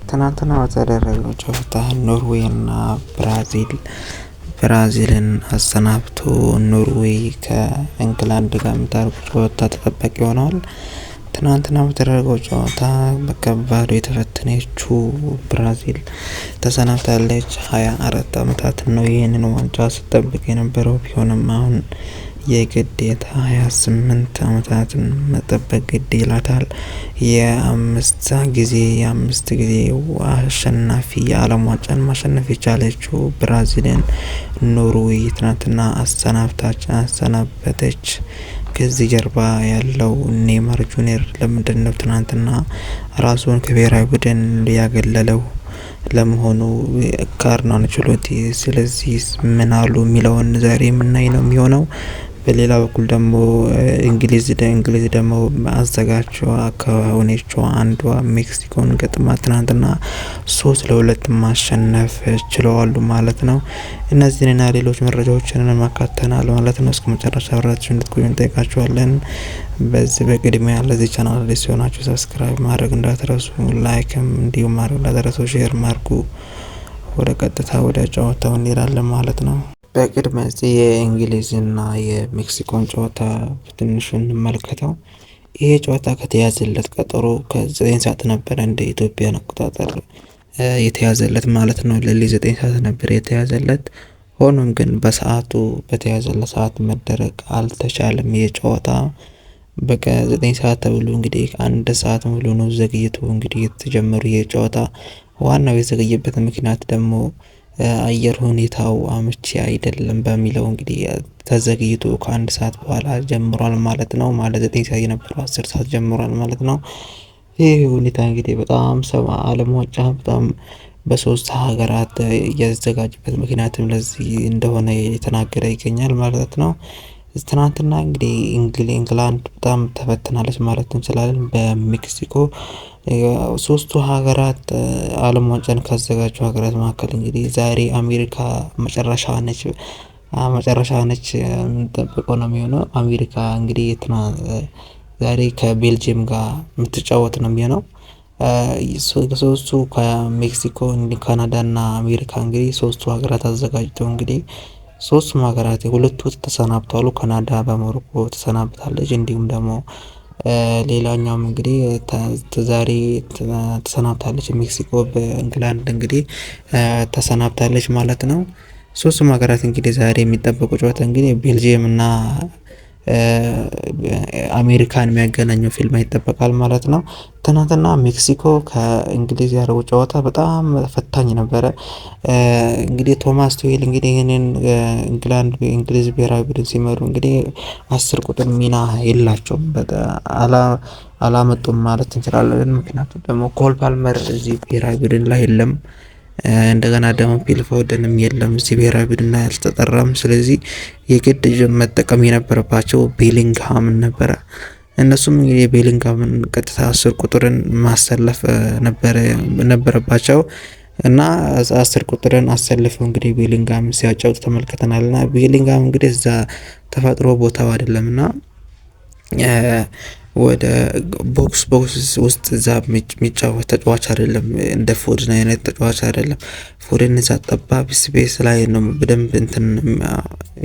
ትናንትና በተደረገው ጨዋታ ኖርዌይ እና ብራዚልን አሰናብቶ ኖርዌይ ከእንግላንድ ጋር የምታደርገው ጨዋታ ተጠባቂ ሆኗል። ትናንትና በተደረገው ጨዋታ በከባዱ የተፈተነችው ብራዚል ተሰናብታለች። 24 ዓመታት ነው ይህንን ዋንጫ ስትጠብቅ የነበረው። ቢሆንም አሁን የግዴታ 28 ዓመታትን መጠበቅ ግድ ይላታል። የአምስት ጊዜ አሸናፊ የዓለም ዋንጫን ማሸነፍ የቻለችው ብራዚልን ኖርዌይ ትናንትና አሰናበተች። ከዚህ ጀርባ ያለው ኔይማር ጁኒየር ለምንድነው ትናንትና ራሱን ከብሔራዊ ቡድን ያገለለው? ለመሆኑ ካርሎ አንቸሎቲ ስለዚህ ምን አሉ የሚለውን ዛሬ የምናይ ነው የሚሆነው። በሌላ በኩል ደግሞ እንግሊዝ ደግሞ አዘጋጇ ከሆነችው አንዷ ሜክሲኮን ገጥማ ትናንትና 3-2 ማሸነፍ ችለዋል ማለት ነው። እነዚህንና ሌሎች መረጃዎችን ማካተናል ማለት ነው። እስከ መጨረሻ አብራችሁ እንድትቆዩ እንጠይቃችኋለን። በዚህ በቅድሚያ ለዚህ ቻናል አዲስ ሲሆናችሁ ሰብስክራይብ ማድረግ እንዳትረሱ፣ ላይክም እንዲሁም ማድረግ እንዳትረሱ፣ ሼር ማድርጉ። ወደ ቀጥታ ወደ ጨዋታው እንሄዳለን ማለት ነው። በቅድሚያ የእንግሊዝና የሜክሲኮን ጨዋታ ትንሽ እንመልከተው። ይሄ ጨዋታ ከተያዘለት ቀጠሮ ከ9 ሰዓት ነበረ እንደ ኢትዮጵያን አቆጣጠር የተያዘለት ማለት ነው። ለሊት 9 ሰዓት ነበር የተያዘለት። ሆኖም ግን በሰዓቱ በተያዘለት ሰዓት መደረግ አልተቻለም። ይሄ ጨዋታ በቃ 9 ሰዓት ተብሎ እንግዲህ 1 ሰዓት ሙሉ ነው ዘግይቶ እንግዲህ የተጀመሩ ይሄ ጨዋታ። ዋናው የዘገየበት ምክንያት ደግሞ አየር ሁኔታው አመቺ አይደለም በሚለው እንግዲህ ተዘግይቶ ከ1 ሰዓት በኋላ ጀምሯል ማለት ነው። ማለት 9 ሰዓት የነበረው 10 ሰዓት ጀምሯል ማለት ነው። ይህ ሁኔታ እንግዲህ በጣም ዓለም ዋንጫ በጣም በሶስት ሀገራት ያዘጋጅበት ምክንያትም ለዚህ እንደሆነ የተናገረ ይገኛል ማለት ነው። ትናንትና እንግዲህ ኢንግላንድ በጣም ተፈትናለች ማለት እንችላለን በሜክሲኮ። ሶስቱ ሀገራት ዓለም ዋንጫን ካዘጋጁ ሀገራት መካከል እንግዲህ ዛሬ አሜሪካ መጨረሻ ነች የምንጠብቀው ነው የሚሆነው። አሜሪካ እንግዲህ ዛሬ ከቤልጅየም ጋር የምትጫወት ነው የሚሆነው። ሶስቱ ከሜክሲኮ፣ ካናዳ እና አሜሪካ እንግዲህ ሶስቱ ሀገራት አዘጋጅተው እንግዲህ ሶስቱም ሀገራት ሁለቱ ተሰናብተዋል። ካናዳ በሞሮኮ ተሰናብታለች። እንዲሁም ደግሞ ሌላኛውም እንግዲህ ዛሬ ተሰናብታለች። ሜክሲኮ በእንግላንድ እንግዲህ ተሰናብታለች ማለት ነው። ሶስቱም ሀገራት እንግዲህ ዛሬ የሚጠበቁ ጨዋታ እንግዲህ ቤልጅየም እና አሜሪካን የሚያገናኘው ፊልም ይጠበቃል ማለት ነው። ትናንትና ሜክሲኮ ከእንግሊዝ ያደረጉ ጨዋታ በጣም ፈታኝ ነበረ። እንግዲህ ቶማስ ቱሄል እንግዲህ ይህንን እንግሊዝ ብሔራዊ ቡድን ሲመሩ እንግዲህ 10 ቁጥር ሚና የላቸውም፣ አላመጡም ማለት እንችላለን። ምክንያቱም ደግሞ ኮል ፓልመር እዚህ ብሔራዊ ቡድን ላይ የለም። እንደገና ደግሞ ፊል ፎደንም የለም እዚህ ብሔራዊ ቡድን ላይ አልተጠራም። ስለዚህ የግድ መጠቀም የነበረባቸው ቤሊንግሃምን ነበረ። እነሱም እንግዲህ ቤሊንግሃምን ቀጥታ 10 ቁጥርን ማሰለፍ ነበረባቸው እና 10 ቁጥርን አሰልፈው እንግዲህ ቤሊንግሃም ሲያጫውቱ ተመልክተናልና ቤሊንግሃም እንግዲህ እዛ ተፈጥሮ ቦታው አይደለምና ወደ ቦክስ ውስጥ እዛ የሚጫወት ተጫዋች አይደለም። እንደ ፎደን አይነት ተጫዋች አይደለም። ፎደን እዛ ጠባብ ስፔስ ላይ ነው በደንብ እንትን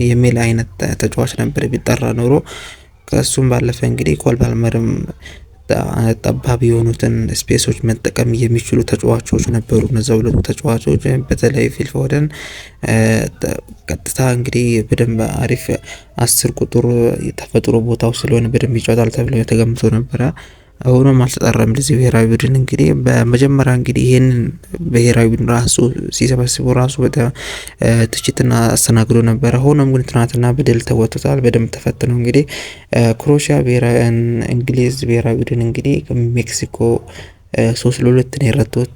የሚል አይነት ተጫዋች ነበር ቢጠራ ኖሮ። ከሱም ባለፈ እንግዲህ ኮል ፓልመርም ጠባብ የሆኑትን ስፔሶች መጠቀም የሚችሉ ተጫዋቾች ነበሩ። እነዛ ሁለቱ ተጫዋቾች በተለይ ፊል ፎደን ቀጥታ እንግዲህ በደንብ አሪፍ 10 ቁጥር ተፈጥሮ ቦታው ስለሆነ በደንብ ይጫወታል ተብሎ ተገምቶ ነበረ። አሁንም አልተጠራም ለዚህ ብሔራዊ ቡድን። እንግዲህ በመጀመሪያ እንግዲህ ይሄንን ብሔራዊ ቡድን ራሱ ሲሰበስቡ ራሱ ትችትና አስተናግዶ ነበረ። ሆኖም ግን ትናንትና በድል ተወጥቷል። በደንብ ተፈትነው እንግዲህ ክሮኤሺያ እንግሊዝ ብሔራዊ ቡድን እንግዲህ ሜክሲኮ 3-2 ነው የረቱት።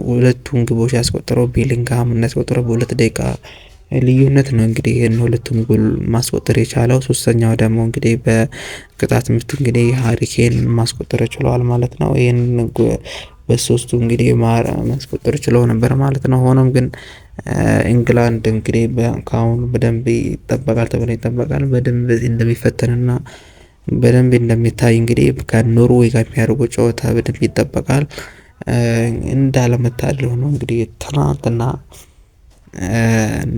ሁለቱን ግቦች ያስቆጠረው ቤሊንግሃም ያስቆጠረው በ2 ደቂቃ ልዩነት ነው። እንግዲህ ይሄን ሁለቱም ጎል ማስቆጠር የቻለው ሶስተኛው ደግሞ እንግዲህ በቅጣት ምት እንግዲህ ሃሪኬን ማስቆጠር ችለዋል ማለት ነው። ይሄን በሶስቱ እንግዲህ ማስቆጠር ችለው ነበር ማለት ነው። ሆኖም ግን ኢንግላንድ እንግዲህ ካሁን በደንብ ይጠበቃል ተብሎ ይጠበቃል። በደንብ እንደሚፈተንና በደንብ እንደሚታይ እንግዲህ ከኖርዌይ ጋር የሚያደርጉ ጨዋታ በደንብ ይጠበቃል። እንዳለመታደል ሆኖ እንግዲህ ትናንትና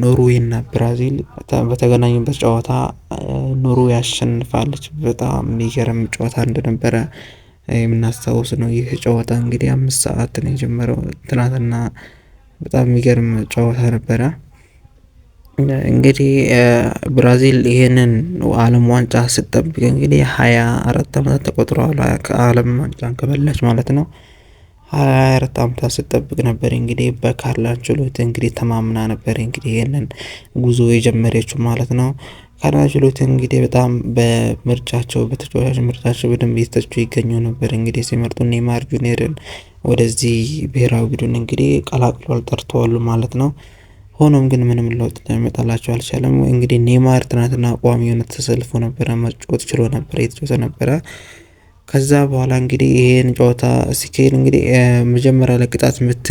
ኖርዌይና ብራዚል በተገናኙበት ጨዋታ ኖርዌይ ያሸንፋለች። በጣም የሚገርም ጨዋታ እንደነበረ የምናስታውስ ነው። ይህ ጨዋታ እንግዲህ 5 ሰዓት ነው የጀመረው ትናንትና። በጣም የሚገርም ጨዋታ ነበረ። እንግዲህ ብራዚል ይሄንን ዓለም ዋንጫ ስትጠብቅ እንግዲህ 24 ዓመታት ተቆጥረዋል ከዓለም ዋንጫን ከበላች ማለት ነው። 24 ዓመታት ስትጠብቅ ነበር እንግዲህ በካርሎ አንቸሎቲ እንግዲህ ተማምና ነበር እንግዲህ ይሄንን ጉዞ የጀመረችው ማለት ነው። ካርሎ አንቸሎቲ እንግዲህ በጣም በምርጫቸው በተጫዋች ምርጫቸው በደንብ እየተቹ ይገኙ ነበር። እንግዲህ ሲመርጡ ኔይማር ጁኒየርን ወደዚህ ብሔራዊ ቡድን እንግዲህ ቀላቅሏል፣ ጠርተዋል ማለት ነው። ሆኖም ግን ምንም ለውጥ ሊያመጣላቸው አልቻለም። እንግዲህ ኔይማር ትናንትና ቋሚ የሆነ ተሰልፎ ነበረ፣ መጫወት ችሎ ነበር፣ የተጫወተ ነበረ። ከዛ በኋላ እንግዲህ ይሄን ጨዋታ ሲካሄድ እንግዲህ መጀመሪያ ላይ ቅጣት ምት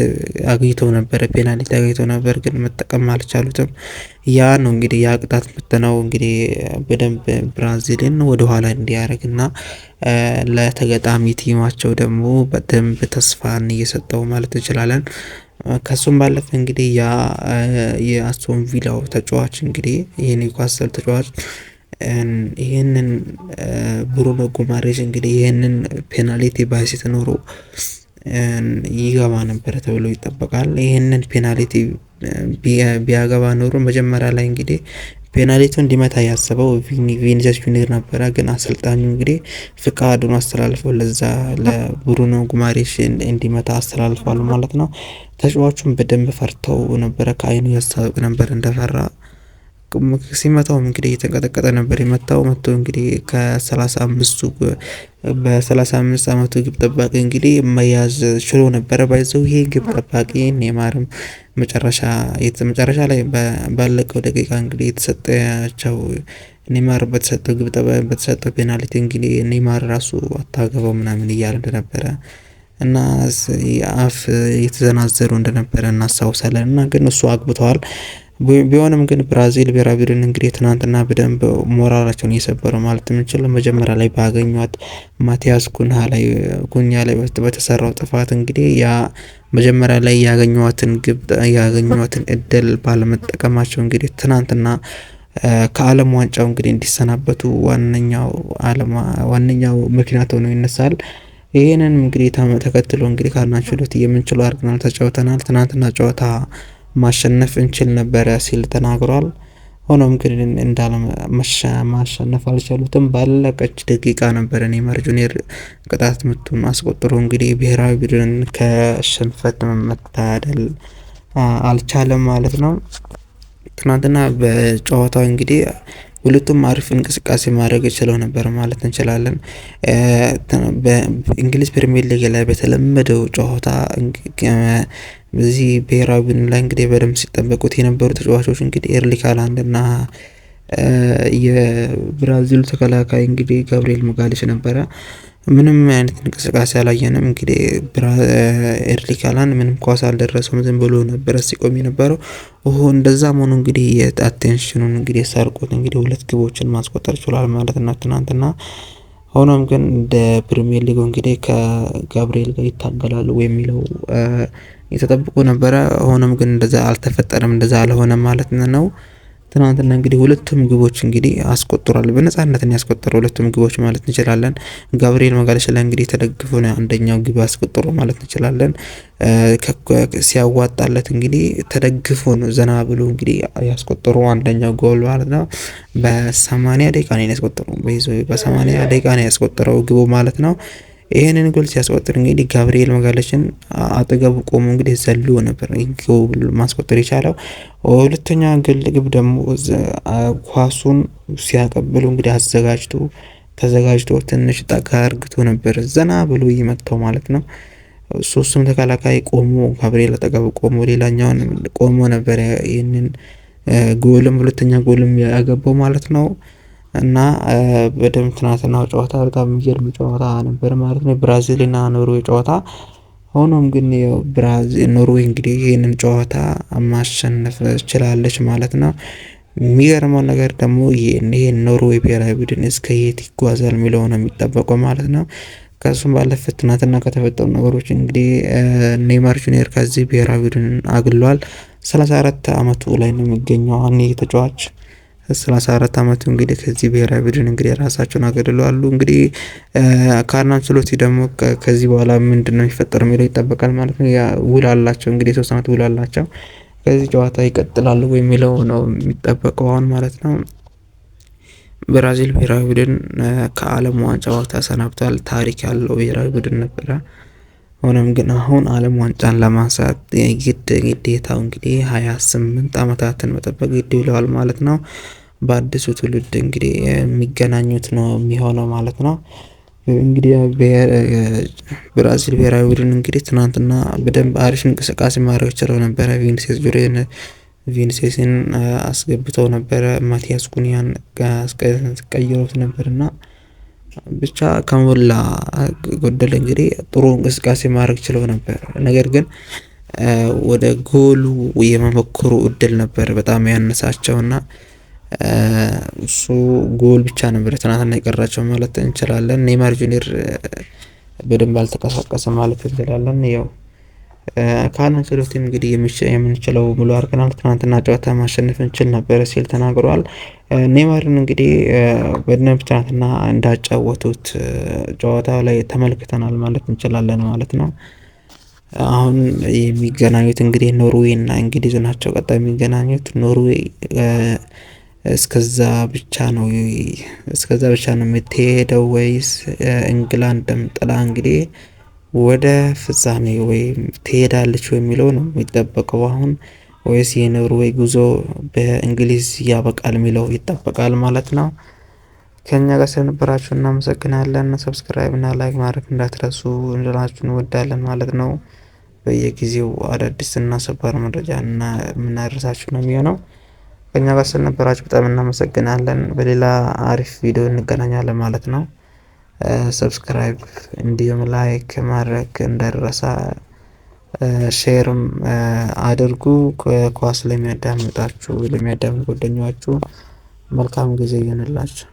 አግኝተው ነበረ፣ ፔናልቲ አግኝተው ነበር፣ ግን መጠቀም አልቻሉትም። ያ ነው እንግዲህ ያ ቅጣት ምት ነው እንግዲህ በደንብ ብራዚልን ወደ ኋላ እንዲያደርግና ለተገጣሚ ቲማቸው ደግሞ በደንብ ተስፋን እየሰጠው ማለት እንችላለን። ከሱም ባለፈ እንግዲህ ያ የአስቶን ቪላው ተጫዋች እንግዲህ የኒውካስል ተጫዋች ይህንን ብሩኖ ጉማሬሽ እንግዲህ ይህንን ፔናልቲ ባይስት ኖሮ ይገባ ነበረ ተብሎ ይጠበቃል። ይህንን ፔናልቲ ቢያገባ ኖሮ መጀመሪያ ላይ እንግዲህ ፔናልቲውን እንዲመታ ያሰበው ቪኒሲየስ ጁኒየር ነበረ። ግን አሰልጣኙ እንግዲህ ፍቃዱን አስተላልፈው ለዛ ለብሩኖ ጉማሬሽ እንዲመታ አስተላልፏል ማለት ነው። ተጫዋቹን በደንብ ፈርተው ነበረ፣ ከአይኑ ያስታውቅ ነበር እንደፈራ። ሲመታውም እንግዲህ እየተንቀጠቀጠ ነበር የመታው። መቶ እንግዲህ ከ35ቱ በ35 ዓመቱ ግብ ጠባቂ እንግዲህ መያዝ ችሎ ነበረ። ባይዘው ይሄ ግብ ጠባቂ ኔይማርም መጨረሻ ላይ ባለቀው ደቂቃ እንግዲህ የተሰጠቸው ኔይማር በተሰጠው ግብ ጠባቂ በተሰጠው ፔናልቲ እንግዲህ ኔይማር ራሱ አታገባው ምናምን እያለ እንደነበረ እና አፍ የተዘናዘሩ እንደነበረ እናስታውሳለን። እና ግን እሱ አግብተዋል። ቢሆንም ግን ብራዚል ብሔራዊ ቡድን እንግዲህ ትናንትና በደንብ ሞራላቸውን እየሰበረው ማለት የምንችለው መጀመሪያ ላይ ባገኟት ማቲያስ ኩኛ ላይ በተሰራው ጥፋት እንግዲህ ያ መጀመሪያ ላይ ያገኟትን እድል ባለመጠቀማቸው እንግዲህ ትናንትና ከዓለም ዋንጫው እንግዲህ እንዲሰናበቱ ዋነኛው ምክንያት ሆኖ ይነሳል። ይህንን እንግዲህ ተከትሎ እንግዲህ ካርሎ አንቸሎቲ የምንችለው አድርገናል፣ ተጫውተናል፣ ትናንትና ጨዋታ ማሸነፍ እንችል ነበረ ሲል ተናግሯል። ሆኖም ግን ማሸነፍ አልቻሉትም። ባለቀች ደቂቃ ነበረ ኔይማር ጁኒየር ቅጣት ምቱን አስቆጥሮ እንግዲህ ብሔራዊ ቡድን ከሽንፈት መታደል አልቻለም ማለት ነው። ትናንትና በጨዋታው እንግዲህ ሁለቱም አሪፍ እንቅስቃሴ ማድረግ ችለው ነበር ማለት እንችላለን። በእንግሊዝ ፕሪሚየር ሊግ ላይ በተለመደው ጨዋታ በዚህ ብሔራዊ ቡድን ላይ እንግዲህ በደንብ ሲጠበቁት የነበሩ ተጫዋቾች እንግዲህ ኤርሊንግ ሃላንድ እና የብራዚሉ ተከላካይ እንግዲህ ጋብሪኤል ማጋሌሽ ነበረ። ምንም አይነት እንቅስቃሴ አላየንም። እንግዲህ ኤርሊንግ ሃላንድ ምንም ኳስ አልደረሰውም፣ ዝም ብሎ ነበረ ሲቆም የነበረው። እንደዛም ሆኖ እንግዲህ የአቴንሽኑን እንግዲህ ሰርቆት እንግዲህ 2 ግቦችን ማስቆጠር ችሏል ማለት ነው ትናንትና። ሆኖም ግን እንደ ፕሪሚየር ሊግ እንግዲህ ከጋብሪኤል ጋር ይታገላሉ የሚለው የተጠብቆ ነበረ። ሆኖም ግን እንደዛ አልተፈጠረም፣ እንደዛ አልሆነም ማለት ነው። ትናንትና እንግዲህ 2ቱም ግቦች እንግዲህ አስቆጥሯል። በነጻነት ያስቆጠረው 2ቱም ግቦች ማለት እንችላለን። ጋብሪኤል ማጋሌሽ ላይ እንግዲህ ተደግፎ ነው አንደኛው ግብ አስቆጥሮ ማለት እንችላለን። ሲያዋጣለት እንግዲህ ተደግፎ ነው ዘና ብሎ እንግዲህ ያስቆጠረው አንደኛው ጎል ማለት ነው። በ80 ደቂቃ ነው ያስቆጠረው። በ80 ደቂቃ ነው ያስቆጠረው ግቡ ማለት ነው። ይሄንን ጎል ሲያስቆጥር እንግዲህ ጋብሪኤል ማጋሌሽን አጠገቡ ቆሞ እንግዲህ ዘሎ ነበር ጎል ማስቆጠር የቻለው። ሁለተኛ ግብ ደግሞ ኳሱን ሲያቀብሉ እንግዲህ ተዘጋጅቶ ትንሽ ጠጋ አርግቶ ነበር ዘና ብሎ ይመታው ማለት ነው። ሶስቱም ተከላካይ ቆሞ ጋብሪኤል አጠገቡ ቆሞ ሌላኛውን ቆሞ ነበር ይሄንን ሁለተኛ ጎልም ያገባው ማለት ነው። እና በደንብ ትናንትናው ጨዋታ በጣም የሚገርም ጨዋታ ነበር ማለት ነው፣ ብራዚል እና ኖርዌይ ጨዋታ። ሆኖም ግን ኖርዌይ እንግዲህ ይህንን ጨዋታ ማሸነፍ ችላለች ማለት ነው። የሚገርመው ነገር ደግሞ ይሄ ኖርዌይ ብሔራዊ ቡድን እስከ የት ይጓዛል የሚለው ነው የሚጠበቀው ማለት ነው። ከሱም ባለፈ ትናንትና ከተፈጠሩ ነገሮች እንግዲህ ኔይማር ጁኒየር ከዚህ ብሔራዊ ቡድን አግሏል። 34 አመቱ ላይ ነው የሚገኘው አሁን ይህ ተጫዋች 34 አመቱ እንግዲህ ከዚህ ብሔራዊ ቡድን እንግዲህ ራሳቸውን አገድለዋል። እንግዲህ ካርሎ አንቸሎቲ ደግሞ ከዚህ በኋላ ምንድነው የሚፈጠረው የሚለው ይጠበቃል ማለት ነው። ያ ውል አላቸው እንግዲህ 3 አመት ውል አላቸው። ከዚህ ጨዋታ ይቀጥላሉ ወይ የሚለው ነው የሚጠበቀው አሁን ማለት ነው። ብራዚል ብሔራዊ ቡድን ከዓለም ዋንጫው ተሰናብቷል። ታሪክ ያለው ብሔራዊ ቡድን ነበረ። ሆኖም ግን አሁን ዓለም ዋንጫን ለማንሳት ግዴታው እንግዲህ 28 አመታትን መጠበቅ ግድ ይለዋል ማለት ነው። በአዲሱ ትውልድ እንግዲህ የሚገናኙት ነው የሚሆነው ማለት ነው። እንግዲህ ብራዚል ብሔራዊ ቡድን እንግዲህ ትናንትና በደንብ አሪፍ እንቅስቃሴ ማድረግ ችለው ነበረ። ቪኒሲየስን አስገብተው ነበረ። ማቲያስ ኩኒያን ቀይሮት ነበርና ብቻ ከሞላ ጎደል እንግዲህ ጥሩ እንቅስቃሴ ማድረግ ችለው ነበር። ነገር ግን ወደ ጎሉ የመሞከሩ እድል ነበር በጣም ያነሳቸውና እሱ ጎል ብቻ ነበር ትናንትና የቀራቸው ማለት እንችላለን። ኔይማር ጁኒየር በደንብ አልተቀሳቀሰም ማለት እንችላለን። ያው ካርሎ አንቸሎቲ እንግዲህ የምንችለው ሙሉ አድርገናል፣ ትናንትና ጨዋታ ማሸነፍ እንችል ነበር ሲል ተናግሯል። ኔይማርን እንግዲህ በደንብ ትናንትና እንዳጫወቱት ጨዋታ ላይ ተመልክተናል ማለት እንችላለን ማለት ነው። አሁን የሚገናኙት እንግዲህ ኖርዌይ እና እንግሊዝ ናቸው። ቀጣይ የሚገናኙት ኖርዌይ እስከዛ ብቻ ነው የምትሄደው ወይስ እንግላንድም ጥላ እንግዲህ ወደ ፍጻሜ ወይም ትሄዳለች የሚለው ነው የሚጠበቀው አሁን፣ ወይስ የኖርዌይ ጉዞ በእንግሊዝ ያበቃል የሚለው ይጠበቃል ማለት ነው። ከኛ ጋር ስለነበራችሁ እናመሰግናለን። ሰብስክራይብ እና ላይክ ማድረግ እንዳትረሱ እንላችሁ እንወዳለን ማለት ነው። በየጊዜው አዳዲስ እና ሰበር መረጃ እና የምናደርሳችሁ ነው የሚሆነው። ከኛ ጋር ስለነበራችሁ በጣም እናመሰግናለን። በሌላ አሪፍ ቪዲዮ እንገናኛለን ማለት ነው። ሰብስክራይብ እንዲሁም ላይክ ማድረግ እንዳይረሳ፣ ሼርም አድርጉ። ኳስ ለሚያዳምጡ ጓደኛችሁ መልካም ጊዜ ይሆንላችሁ።